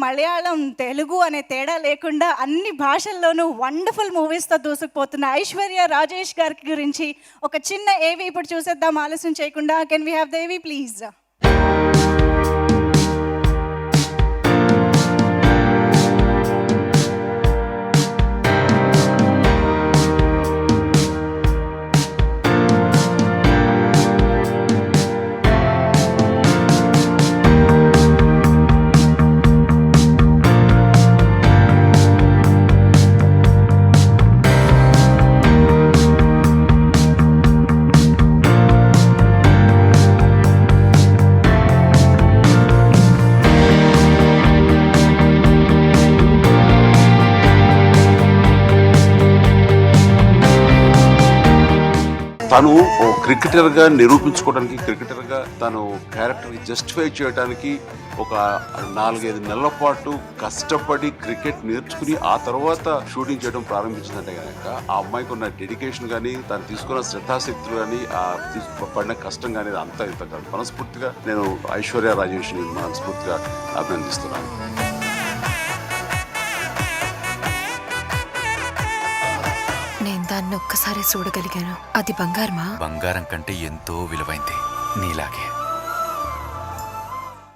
మలయాళం, తెలుగు అనే తేడా లేకుండా అన్ని భాషల్లోనూ వండర్ఫుల్ మూవీస్తో దూసుకుపోతున్న ఐశ్వర్య రాజేష్ గారి గురించి ఒక చిన్న ఏవి ఇప్పుడు చూసేద్దాం ఆలస్యం చేయకుండా. Can we have Devi please? తను ఓ క్రికెటర్గా నిరూపించుకోవడానికి, క్రికెటర్గా తను క్యారెక్టర్ని జస్టిఫై చేయడానికి ఒక 4-5 నెలల పాటు కష్టపడి క్రికెట్ నేర్చుకుని ఆ తర్వాత షూటింగ్ చేయడం ప్రారంభించిందంటే కనుక ఆ అమ్మాయికి ఉన్న డెడికేషన్ కానీ, తను తీసుకున్న శ్రద్ధాశక్తులు కానీ, పడిన కష్టం కానీ అంతా ఇంత కాదు. మనస్ఫూర్తిగా నేను ఐశ్వర్య రాజేష్ని మనస్ఫూర్తిగా అభినందిస్తున్నాను. నేను దాన్ని ఒక్కసారి చూడగలిగాను. అది బంగారమా? బంగారం కంటే ఎంతో విలువైంది నీలాగే.